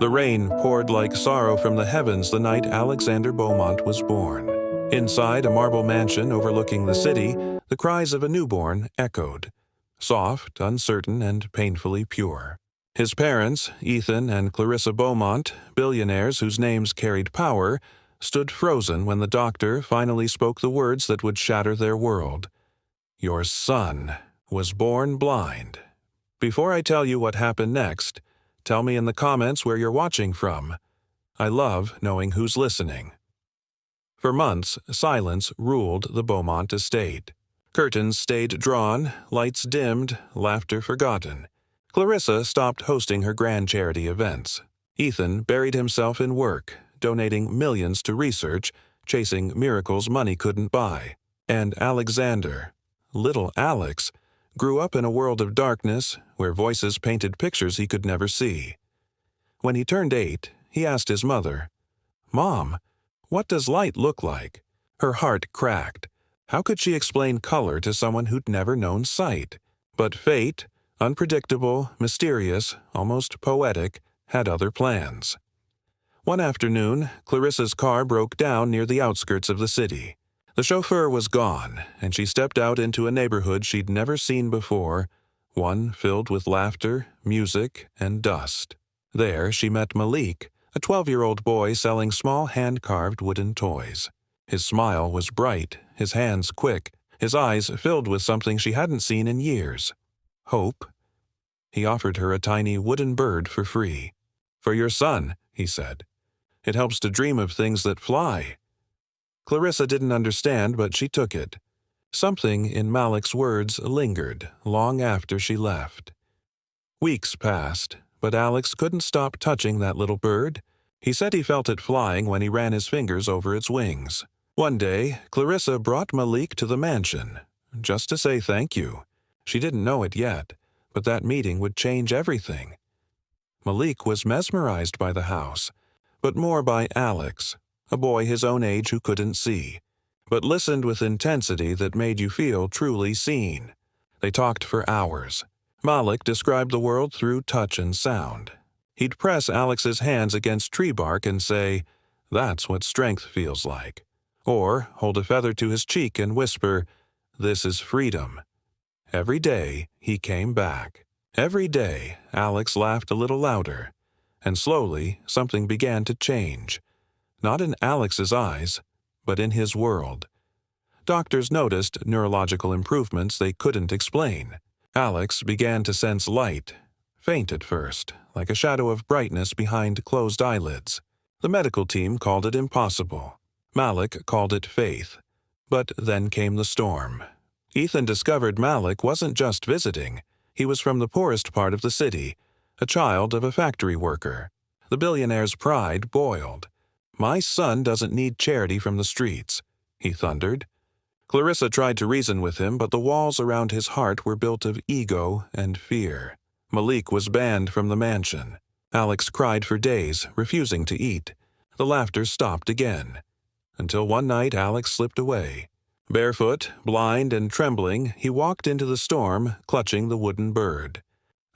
The rain poured like sorrow from the heavens the night Alexander Beaumont was born. Inside a marble mansion overlooking the city, the cries of a newborn echoed, soft, uncertain, and painfully pure. His parents, Ethan and Clarissa Beaumont, billionaires whose names carried power, stood frozen when the doctor finally spoke the words that would shatter their world. "Your son was born blind." Before I tell you what happened next, tell me in the comments where you're watching from. I love knowing who's listening. For months, silence ruled the Beaumont estate. Curtains stayed drawn, lights dimmed, laughter forgotten. Clarissa stopped hosting her grand charity events. Ethan buried himself in work, donating millions to research, chasing miracles money couldn't buy. And Alexander, little Alex, grew up in a world of darkness where voices painted pictures he could never see. When he turned 8, he asked his mother, "Mom, what does light look like?" Her heart cracked. How could she explain color to someone who'd never known sight? But fate, unpredictable, mysterious, almost poetic, had other plans. One afternoon, Clarissa's car broke down near the outskirts of the city. The chauffeur was gone, and she stepped out into a neighborhood she'd never seen before, one filled with laughter, music, and dust. There she met Malik, a 12-year-old boy selling small hand-carved wooden toys. His smile was bright, his hands quick, his eyes filled with something she hadn't seen in years. Hope. He offered her a tiny wooden bird for free. "For your son," he said. "It helps to dream of things that fly." Clarissa didn't understand, but she took it. Something in Malik's words lingered long after she left. Weeks passed, but Alex couldn't stop touching that little bird. He said he felt it flying when he ran his fingers over its wings. One day, Clarissa brought Malik to the mansion, just to say thank you. She didn't know it yet, but that meeting would change everything. Malik was mesmerized by the house, but more by Alex, a boy his own age who couldn't see, but listened with intensity that made you feel truly seen. They talked for hours. Malik described the world through touch and sound. He'd press Alex's hands against tree bark and say, "That's what strength feels like." Or hold a feather to his cheek and whisper, "This is freedom." Every day, he came back. Every day, Alex laughed a little louder. And slowly, something began to change. Not in Alex's eyes, but in his world. Doctors noticed neurological improvements they couldn't explain. Alex began to sense light, faint at first, like a shadow of brightness behind closed eyelids. The medical team called it impossible. Malik called it faith. But then came the storm. Ethan discovered Malik wasn't just visiting. He was from the poorest part of the city, a child of a factory worker. The billionaire's pride boiled. "My son doesn't need charity from the streets," he thundered. Clarissa tried to reason with him, but the walls around his heart were built of ego and fear. Malik was banned from the mansion. Alex cried for days, refusing to eat. The laughter stopped again. Until one night Alex slipped away. Barefoot, blind, and trembling, he walked into the storm, clutching the wooden bird.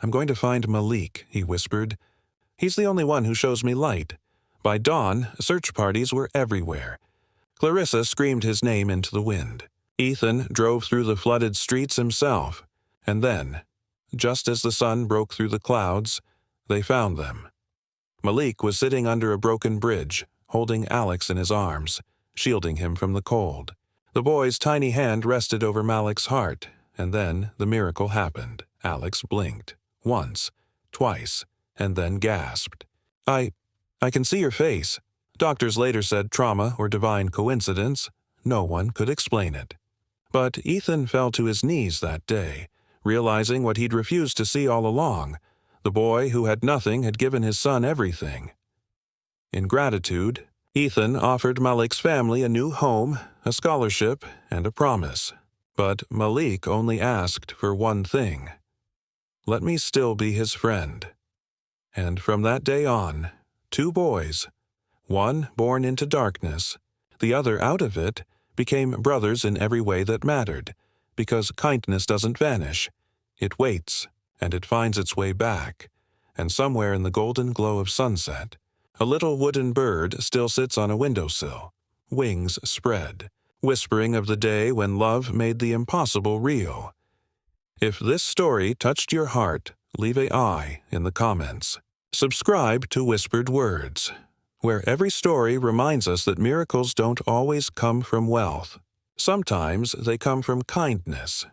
"I'm going to find Malik," he whispered. "He's the only one who shows me light." By dawn, search parties were everywhere. Clarissa screamed his name into the wind. Ethan drove through the flooded streets himself. And then, just as the sun broke through the clouds, they found them. Malik was sitting under a broken bridge, holding Alex in his arms, shielding him from the cold. The boy's tiny hand rested over Malik's heart, and then the miracle happened. Alex blinked. Once, twice, and then gasped. I can see your face." Doctors later said trauma or divine coincidence. No one could explain it. But Ethan fell to his knees that day, realizing what he'd refused to see all along. The boy who had nothing had given his son everything. In gratitude, Ethan offered Malik's family a new home, a scholarship, and a promise. But Malik only asked for one thing. "Let me still be his friend." And from that day on, 2 boys, one born into darkness, the other out of it, became brothers in every way that mattered, because kindness doesn't vanish. It waits, and it finds its way back. and somewhere in the golden glow of sunset, a little wooden bird still sits on a windowsill, wings spread, whispering of the day when love made the impossible real. If this story touched your heart, leave a I in the comments. Subscribe to Whispered Words, where every story reminds us that miracles don't always come from wealth. Sometimes they come from kindness,